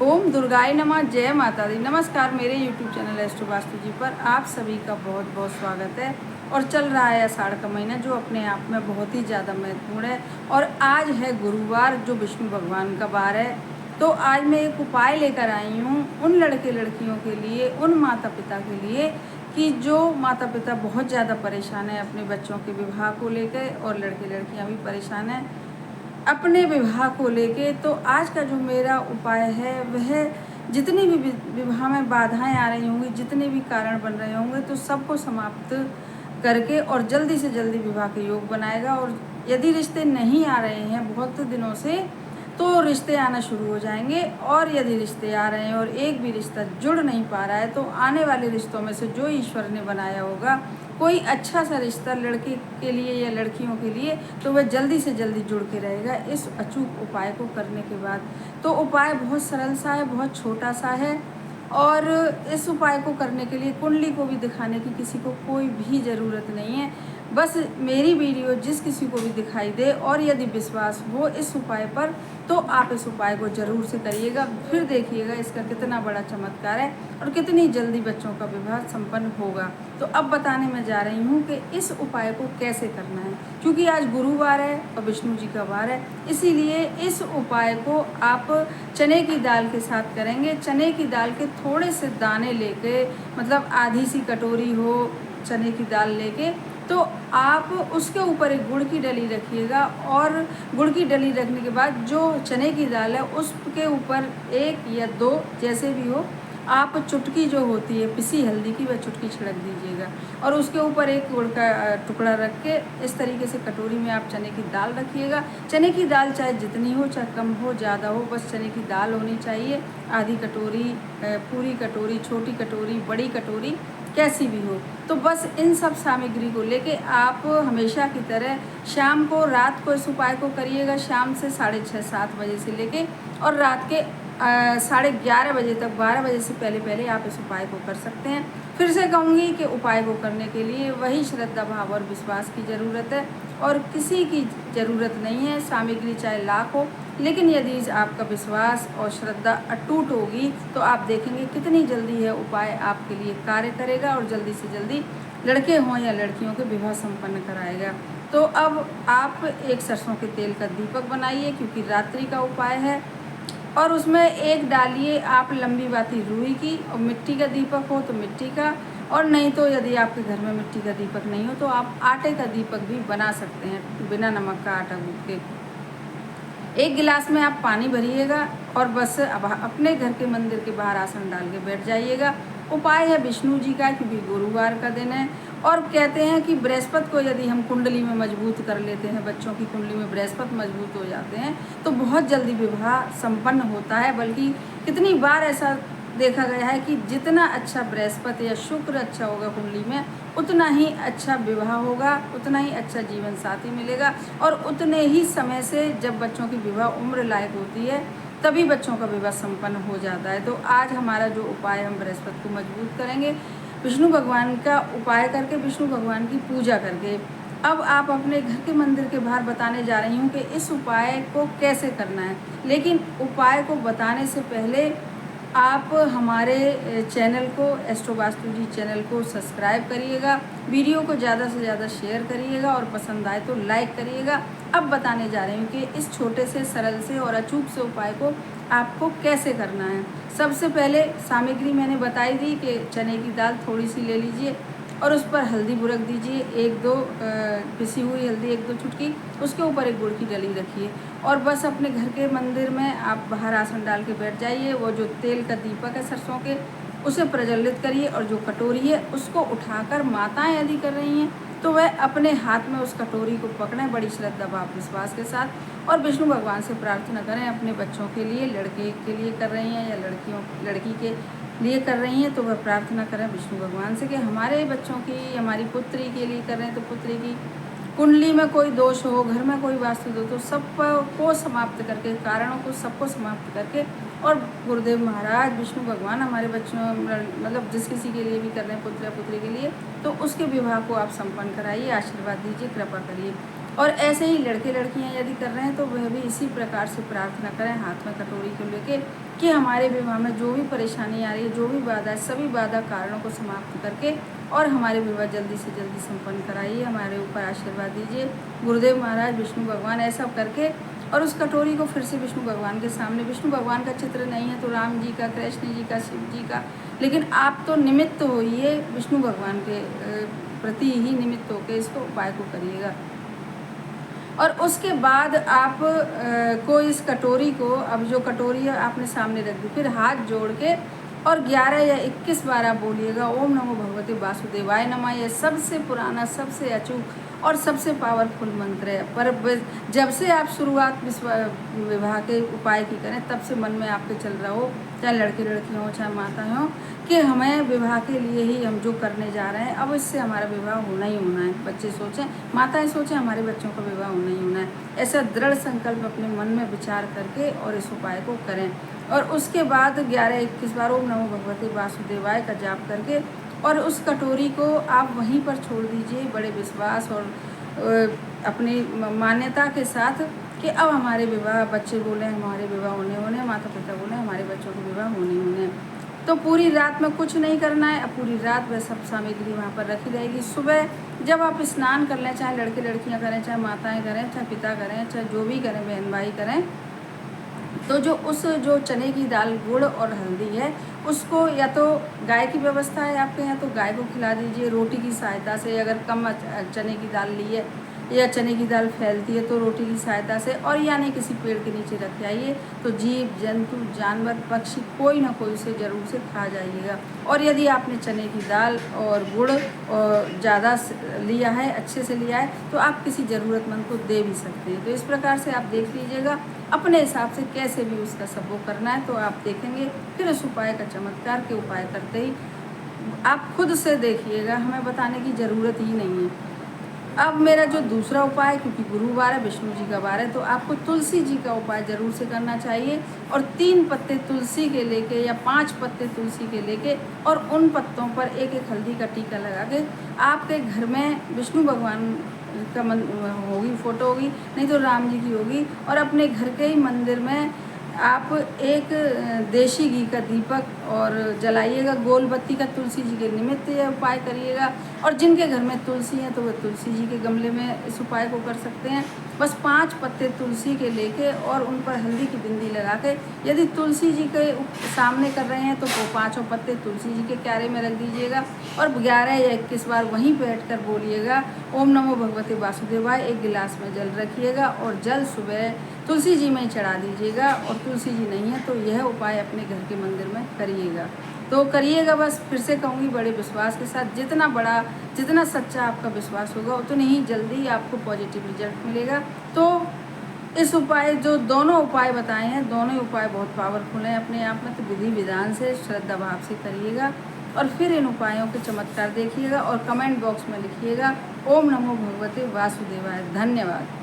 ओम दुर्गाय नमः। जय माता दी। नमस्कार, मेरे यूट्यूब चैनल एस्ट्रो वास्तु जी पर आप सभी का बहुत बहुत स्वागत है। और चल रहा है आषाढ़ का महीना, जो अपने आप में बहुत ही ज़्यादा महत्वपूर्ण है। और आज है गुरुवार, जो विष्णु भगवान का वार है। तो आज मैं एक उपाय लेकर आई हूँ उन लड़के लड़कियों के लिए, उन माता पिता के लिए, कि जो माता पिता बहुत ज़्यादा परेशान है अपने बच्चों के विवाह को लेकर, और लड़के लड़कियाँ भी परेशान हैं अपने विवाह को लेके। तो आज का जो मेरा उपाय है वह, जितनी भी विवाह में बाधाएं आ रही होंगी, जितने भी कारण बन रहे होंगे, तो सबको समाप्त करके और जल्दी से जल्दी विवाह के योग बनाएगा। और यदि रिश्ते नहीं आ रहे हैं बहुत दिनों से, तो रिश्ते आना शुरू हो जाएंगे। और यदि रिश्ते आ रहे हैं और एक भी रिश्ता जुड़ नहीं पा रहा है, तो आने वाले रिश्तों में से जो ईश्वर ने बनाया होगा कोई अच्छा सा रिश्ता लड़के के लिए या लड़कियों के लिए, तो वह जल्दी से जल्दी जुड़ के रहेगा इस अचूक उपाय को करने के बाद। तो उपाय बहुत सरल सा है, बहुत छोटा सा है। और इस उपाय को करने के लिए कुंडली को भी दिखाने की किसी को कोई भी ज़रूरत नहीं है। बस मेरी वीडियो जिस किसी को भी दिखाई दे और यदि विश्वास हो इस उपाय पर, तो आप इस उपाय को ज़रूर से करिएगा। फिर देखिएगा इसका कितना बड़ा चमत्कार है और कितनी जल्दी बच्चों का विवाह संपन्न होगा। तो अब बताने में जा रही हूँ कि इस उपाय को कैसे करना है। क्योंकि आज गुरुवार है और विष्णु जी का वार है, इसीलिए इस उपाय को आप चने की दाल के साथ करेंगे। चने की दाल के थोड़े से दाने लेके, मतलब आधी सी कटोरी हो चने की दाल लेके, तो आप उसके ऊपर एक गुड़ की डली रखिएगा। और गुड़ की डली रखने के बाद जो चने की दाल है उसके ऊपर एक या दो, जैसे भी हो, आप चुटकी जो होती है पिसी हल्दी की, वह चुटकी छिड़क दीजिएगा। और उसके ऊपर एक गुड़ का टुकड़ा रख के इस तरीके से कटोरी में आप चने की दाल रखिएगा। चने की दाल चाहे जितनी हो, चाहे कम हो ज़्यादा हो, बस चने की दाल होनी चाहिए। आधी कटोरी, पूरी कटोरी, छोटी कटोरी, बड़ी कटोरी, कैसी भी हो। तो बस इन सब सामग्री को लेके आप हमेशा की तरह शाम को, रात को इस उपाय को करिएगा। शाम से 6:30-7 बजे से लेके और रात के 11:30 बजे तक, 12 बजे से पहले पहले आप इस उपाय को कर सकते हैं। फिर से कहूँगी कि उपाय को करने के लिए वही श्रद्धा भाव और विश्वास की ज़रूरत है, और किसी की ज़रूरत नहीं है। सामग्री चाहे लाख हो, लेकिन यदि आपका विश्वास और श्रद्धा अटूट होगी, तो आप देखेंगे कितनी जल्दी यह उपाय आपके लिए कार्य करेगा और जल्दी से जल्दी लड़के हों या लड़कियों के विवाह संपन्न कराएगा। तो अब आप एक सरसों के तेल का दीपक बनाइए, क्योंकि रात्रि का उपाय है। और उसमें एक डालिए आप लंबी बाती रुई की, और मिट्टी का दीपक हो तो मिट्टी का, और नहीं तो यदि आपके घर में मिट्टी का दीपक नहीं हो तो आप आटे का दीपक भी बना सकते हैं, बिना नमक का आटा गूँथ के। एक गिलास में आप पानी भरिएगा और बस अब अपने घर के मंदिर के बाहर आसन डाल के बैठ जाइएगा। उपाय है विष्णु जी का, क्योंकि गुरुवार का दिन है। और कहते हैं कि बृहस्पति को यदि हम कुंडली में मजबूत कर लेते हैं, बच्चों की कुंडली में बृहस्पति मजबूत हो जाते हैं, तो बहुत जल्दी विवाह संपन्न होता है। बल्कि कितनी बार ऐसा देखा गया है कि जितना अच्छा बृहस्पति या शुक्र अच्छा होगा कुंडली में, उतना ही अच्छा विवाह होगा, उतना ही अच्छा जीवन साथी मिलेगा, और उतने ही समय से जब बच्चों की विवाह उम्र लायक होती है, तभी बच्चों का विवाह संपन्न हो जाता है। तो आज हमारा जो उपाय, हम बृहस्पति को मजबूत करेंगे विष्णु भगवान का उपाय करके, विष्णु भगवान की पूजा करके। अब आप अपने घर के मंदिर के बाहर बताने जा रही हूँ कि इस उपाय को कैसे करना है। लेकिन उपाय को बताने से पहले आप हमारे चैनल को, एस्ट्रो वास्तु जी चैनल को सब्सक्राइब करिएगा, वीडियो को ज़्यादा से ज़्यादा शेयर करिएगा, और पसंद आए तो लाइक करिएगा। अब बताने जा रही हूँ कि इस छोटे से, सरल से और अचूक से उपाय को आपको कैसे करना है। सबसे पहले सामग्री मैंने बताई थी कि चने की दाल थोड़ी सी ले लीजिए और उस पर हल्दी बुरक दीजिए, 1-2 पिसी हुई हल्दी, 1-2 चुटकी। उसके ऊपर एक गुड़ की डली रखिए, और बस अपने घर के मंदिर में आप बाहर आसन डाल के बैठ जाइए। वो जो तेल का दीपक है सरसों के, उसे प्रज्वलित करिए, और जो कटोरी है उसको उठाकर, माताएं यदि कर रही हैं तो वह अपने हाथ में उस कटोरी को पकड़ें बड़ी श्रद्धा भाव विश्वास के साथ, और विष्णु भगवान से प्रार्थना करें अपने बच्चों के लिए। लड़के के लिए कर रही हैं या लड़की के लिए कर रही हैं, तो वह प्रार्थना करें विष्णु भगवान से कि हमारे बच्चों की, हमारी पुत्री के लिए कर रहे हैं तो पुत्री की कुंडली में कोई दोष हो, घर में कोई वास्तु दोष हो, सब को समाप्त करके, कारणों को सबको समाप्त करके, और गुरुदेव महाराज विष्णु भगवान हमारे बच्चों, मतलब जिस किसी के लिए भी कर रहे हैं, पुत्र या पुत्री के लिए, तो उसके विवाह को आप संपन्न कराइए, आशीर्वाद दीजिए, कृपा करिए। और ऐसे ही लड़के लड़कियां यदि कर रहे हैं तो वह भी इसी प्रकार से प्रार्थना करें, हाथ में कटोरी को लेके कि हमारे विवाह में जो भी परेशानी आ रही है, जो भी बाधा है, सभी बाधा कारणों को समाप्त करके और हमारे विवाह जल्दी से जल्दी संपन्न कराइए। हमारे ऊपर आशीर्वाद दीजिए गुरुदेव महाराज, विष्णु भगवान, ऐसा करके और उस कटोरी को फिर से विष्णु भगवान के सामने, विष्णु भगवान का चित्र नहीं है तो राम जी का, कृष्ण जी का, शिव जी का, लेकिन आप तो निमित्त होइए विष्णु भगवान के प्रति ही निमित्त होकर इसको उपाय को करिएगा। और उसके बाद आप को इस कटोरी को, अब जो कटोरी है आपने सामने रख दी, फिर हाथ जोड़ के और 11 या 21 बार आप बोलिएगा ओम नमो भगवते वासुदेवाय नमः। यह सबसे पुराना, सबसे अचूक और सबसे पावरफुल मंत्र है। पर जब से आप शुरुआत विवाह के उपाय की करें, तब से मन में आपके चल रहा हो, चाहे लड़के लड़कियाँ हो, चाहे माताएं हो, कि हमें विवाह के लिए ही हम जो करने जा रहे हैं, अब इससे हमारा विवाह होना ही होना है। बच्चे सोचें, माताएं सोचें, हमारे बच्चों का विवाह होना ही होना है। ऐसा दृढ़ संकल्प अपने मन में विचार करके और इस उपाय को करें। और उसके बाद 11-21 बार ओम नमो भगवते वासुदेवाय का जाप करके और उस कटोरी को आप वहीं पर छोड़ दीजिए, बड़े विश्वास और अपनी मान्यता के साथ कि अब हमारे विवाह, बच्चे बोले हमारे विवाह होने, माता पिता बोले हमारे बच्चों के विवाह होने। तो पूरी रात में कुछ नहीं करना है। अब पूरी रात वह सब सामग्री वहाँ पर रखी रहेगी। सुबह जब आप स्नान कर लें, चाहे लड़के लड़कियाँ करें, चाहे माताएं करें, चाहे पिता करें, चाहे जो भी करें, बहन भाई करें, तो जो चने की दाल, गुड़ और हल्दी है, उसको या तो गाय की व्यवस्था है आपके यहाँ तो गाय को खिला दीजिए रोटी की सहायता से। अगर कम चने की दाल ली है या चने की दाल फैलती है तो रोटी की सहायता से, और यानी किसी पेड़ के नीचे रख आइए तो जीव जंतु, जानवर, पक्षी कोई ना कोई उसे जरूर से खा जाइएगा। और यदि आपने चने की दाल और गुड़ और ज़्यादा लिया है, अच्छे से लिया है, तो आप किसी ज़रूरतमंद को दे भी सकते हैं। तो इस प्रकार से आप देख लीजिएगा अपने हिसाब से कैसे भी उसका सब वो करना है, तो आप देखेंगे फिर उस उपाय का चमत्कार के उपाय करते ही आप खुद से देखिएगा, हमें बताने की ज़रूरत ही नहीं है। अब मेरा जो दूसरा उपाय, क्योंकि गुरुवार है, विष्णु जी का वार है, तो आपको तुलसी जी का उपाय ज़रूर से करना चाहिए। और 3 पत्ते तुलसी के लेके या 5 पत्ते तुलसी के लेके और उन पत्तों पर एक एक हल्दी का टीका लगा के आपके घर में विष्णु भगवान का होगी, फोटो होगी, नहीं तो राम जी की होगी, और अपने घर के ही मंदिर में आप एक देशी घी का दीपक और जलाइएगा, गोल बत्ती का, तुलसी जी के निमित्त यह उपाय करिएगा। और जिनके घर में तुलसी है तो वह तुलसी जी के गमले में इस उपाय को कर सकते हैं। बस 5 पत्ते तुलसी के लेके और उन पर हल्दी की बिंदी लगा के, यदि तुलसी जी के सामने कर रहे हैं तो वो 5 पत्ते तुलसी जी के क्यारे में रख दीजिएगा और 11 या 21 बार वहीं बैठ कर बोलिएगा ओम नमो भगवते वासुदेवाय। एक गिलास में जल रखिएगा और जल सुबह तुलसी जी में ही चढ़ा दीजिएगा। और तुलसी जी नहीं है तो यह उपाय अपने घर के मंदिर में करिएगा। तो करिएगा, बस फिर से कहूँगी बड़े विश्वास के साथ। जितना बड़ा, जितना सच्चा आपका विश्वास होगा उतनी ही जल्दी आपको पॉजिटिव रिजल्ट मिलेगा। तो इस उपाय, जो दोनों उपाय बताए हैं, दोनों ही उपाय बहुत पावरफुल हैं अपने आप में। तो विधि विधान से, श्रद्धा भाव से करिएगा और फिर इन उपायों के चमत्कार देखिएगा और कमेंट बॉक्स में लिखिएगा ओम नमो भगवते वासुदेवाय। धन्यवाद।